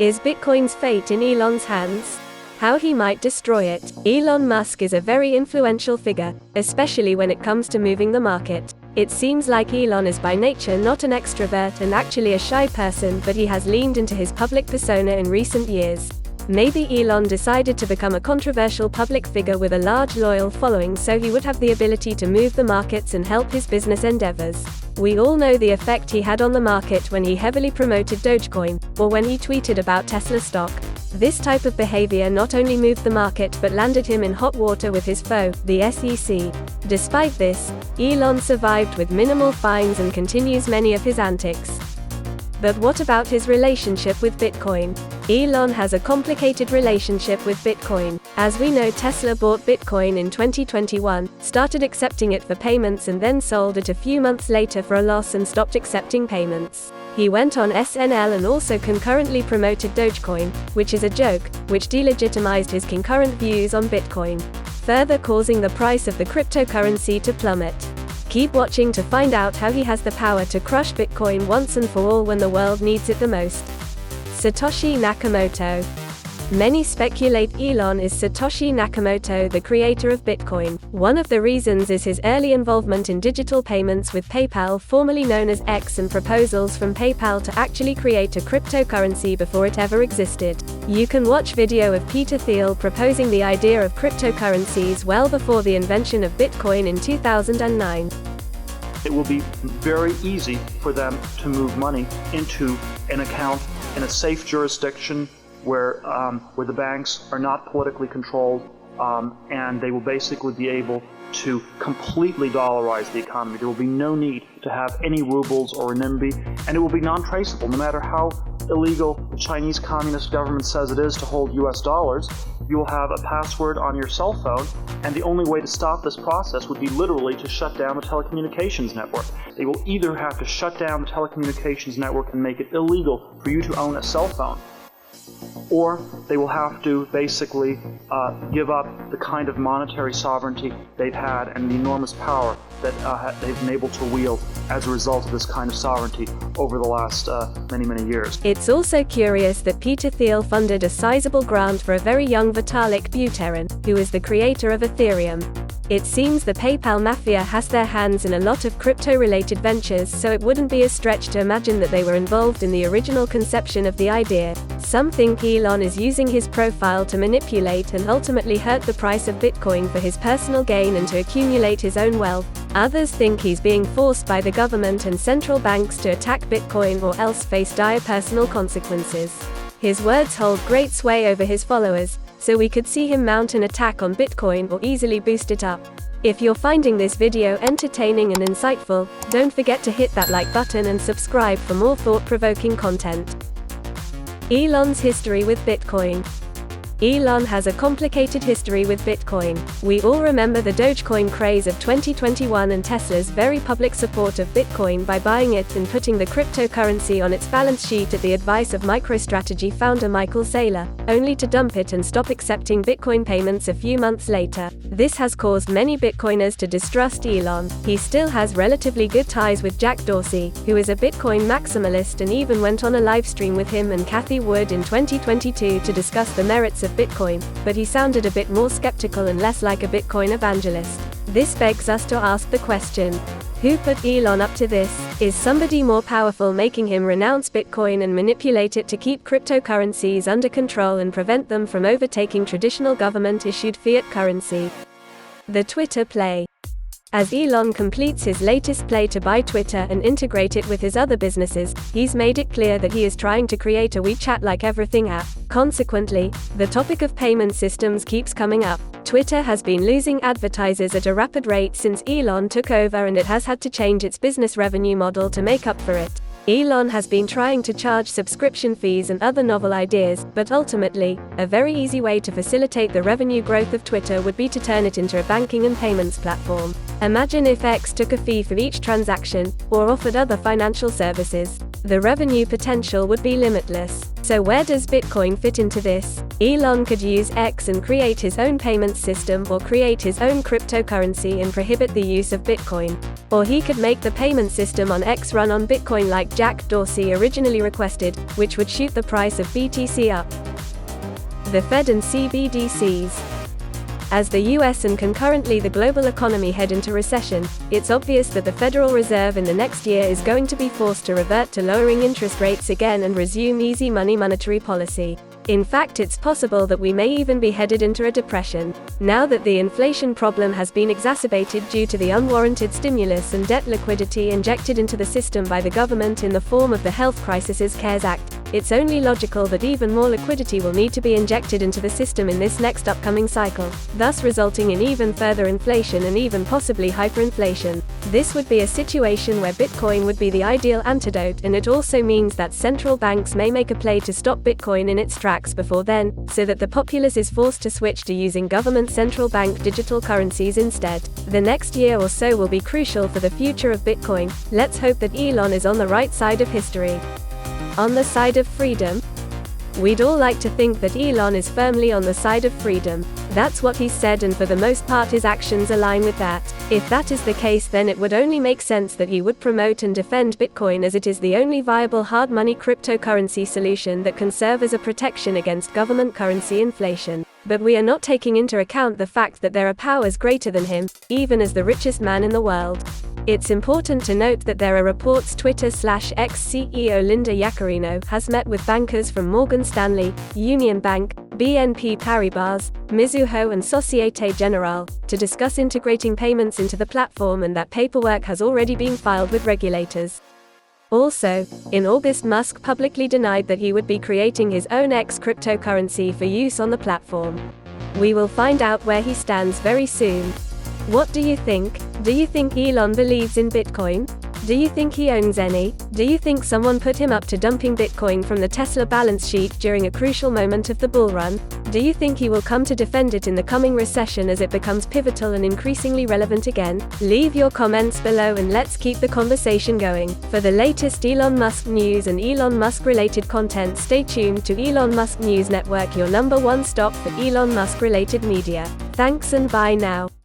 Is Bitcoin's fate in Elon's hands? How he might destroy it. Elon Musk is a very influential figure, especially when it comes to moving the market. It seems like Elon is by nature not an extrovert and actually a shy person, but he has leaned into his public persona in recent years. Maybe Elon decided to become a controversial public figure with a large loyal following so he would have the ability to move the markets and help his business endeavors. We all know the effect he had on the market when he heavily promoted Dogecoin, or when he tweeted about Tesla stock. This type of behavior not only moved the market but landed him in hot water with his foe, the SEC. Despite this, Elon survived with minimal fines and continues many of his antics. But what about his relationship with Bitcoin? Elon has a complicated relationship with Bitcoin. As we know, Tesla bought Bitcoin in 2021, started accepting it for payments and then sold it a few months later for a loss and stopped accepting payments. He went on SNL and also concurrently promoted Dogecoin, which is a joke, which delegitimized his concurrent views on Bitcoin, further causing the price of the cryptocurrency to plummet. Keep watching to find out how he has the power to crush Bitcoin once and for all when the world needs it the most. Satoshi Nakamoto. Many speculate Elon is Satoshi Nakamoto, the creator of Bitcoin. One of the reasons is his early involvement in digital payments with PayPal, formerly known as X, and proposals from PayPal to actually create a cryptocurrency before it ever existed. You can watch video of Peter Thiel proposing the idea of cryptocurrencies well before the invention of Bitcoin in 2009. It will be very easy for them to move money into an account in a safe jurisdiction where the banks are not politically controlled, and they will basically be able to completely dollarize the economy. There will be no need to have any rubles or renminbi, and it will be non-traceable. No matter how illegal the Chinese Communist government says it is to hold US dollars, you will have a password on your cell phone, and the only way to stop this process would be literally to shut down the telecommunications network. They will either have to shut down the telecommunications network and make it illegal for you to own a cell phone, or they will have to basically give up the kind of monetary sovereignty they've had and the enormous power that they've been able to wield as a result of this kind of sovereignty over the last many years. It's also curious that Peter Thiel funded a sizable grant for a very young Vitalik Buterin, who is the creator of Ethereum. It seems the PayPal mafia has their hands in a lot of crypto-related ventures, so it wouldn't be a stretch to imagine that they were involved in the original conception of the idea. Some think Elon is using his profile to manipulate and ultimately hurt the price of Bitcoin for his personal gain and to accumulate his own wealth. Others think he's being forced by the government and central banks to attack Bitcoin or else face dire personal consequences. His words hold great sway over his followers, so we could see him mount an attack on Bitcoin or easily boost it up. If you're finding this video entertaining and insightful, don't forget to hit that like button and subscribe for more thought-provoking content. Elon's history with Bitcoin. Elon has a complicated history with Bitcoin. We all remember the Dogecoin craze of 2021 and Tesla's very public support of Bitcoin by buying it and putting the cryptocurrency on its balance sheet at the advice of MicroStrategy founder Michael Saylor, only to dump it and stop accepting Bitcoin payments a few months later. This has caused many Bitcoiners to distrust Elon. He still has relatively good ties with Jack Dorsey, who is a Bitcoin maximalist, and even went on a live stream with him and Cathie Wood in 2022 to discuss the merits of Bitcoin, but he sounded a bit more skeptical and less like a Bitcoin evangelist. This begs us to ask the question: who put Elon up to this? Is somebody more powerful making him renounce Bitcoin and manipulate it to keep cryptocurrencies under control and prevent them from overtaking traditional government-issued fiat currency? The Twitter play. As Elon completes his latest play to buy Twitter and integrate it with his other businesses, he's made it clear that he is trying to create a WeChat-like everything app. Consequently, the topic of payment systems keeps coming up. Twitter has been losing advertisers at a rapid rate since Elon took over, and it has had to change its business revenue model to make up for it. Elon has been trying to charge subscription fees and other novel ideas, but ultimately, a very easy way to facilitate the revenue growth of Twitter would be to turn it into a banking and payments platform. Imagine if X took a fee for each transaction, or offered other financial services. The revenue potential would be limitless. So where does Bitcoin fit into this? Elon could use X and create his own payment system, or create his own cryptocurrency and prohibit the use of Bitcoin. Or he could make the payment system on X run on Bitcoin like Jack Dorsey originally requested, which would shoot the price of BTC up. The Fed and CBDCs. As the US and concurrently the global economy head into recession, it's obvious that the Federal Reserve in the next year is going to be forced to revert to lowering interest rates again and resume easy money monetary policy. In fact, it's possible that we may even be headed into a depression, now that the inflation problem has been exacerbated due to the unwarranted stimulus and debt liquidity injected into the system by the government in the form of the Health Crisis CARES Act. It's only logical that even more liquidity will need to be injected into the system in this next upcoming cycle, thus resulting in even further inflation and even possibly hyperinflation. This would be a situation where Bitcoin would be the ideal antidote, and it also means that central banks may make a play to stop Bitcoin in its tracks before then, so that the populace is forced to switch to using government central bank digital currencies instead. The next year or so will be crucial for the future of Bitcoin. Let's hope that Elon is on the right side of history. On the side of freedom? We'd all like to think that Elon is firmly on the side of freedom. That's what he's said, and for the most part his actions align with that. If that is the case, then it would only make sense that he would promote and defend Bitcoin, as it is the only viable hard money cryptocurrency solution that can serve as a protection against government currency inflation. But we are not taking into account the fact that there are powers greater than him, even as the richest man in the world. It's important to note that there are reports Twitter/X CEO Linda Yaccarino has met with bankers from Morgan Stanley, Union Bank, BNP Paribas, Mizuho and Societe Generale, to discuss integrating payments into the platform, and that paperwork has already been filed with regulators. Also, in August, Musk publicly denied that he would be creating his own X cryptocurrency for use on the platform. We will find out where he stands very soon. What do you think? Do you think Elon believes in Bitcoin? Do you think he owns any? Do you think someone put him up to dumping Bitcoin from the Tesla balance sheet during a crucial moment of the bull run? Do you think he will come to defend it in the coming recession as it becomes pivotal and increasingly relevant again? Leave your comments below and let's keep the conversation going. For the latest Elon Musk news and Elon Musk related content, stay tuned to Elon Musk News Network, your #1 stop for Elon Musk related media. Thanks and bye now.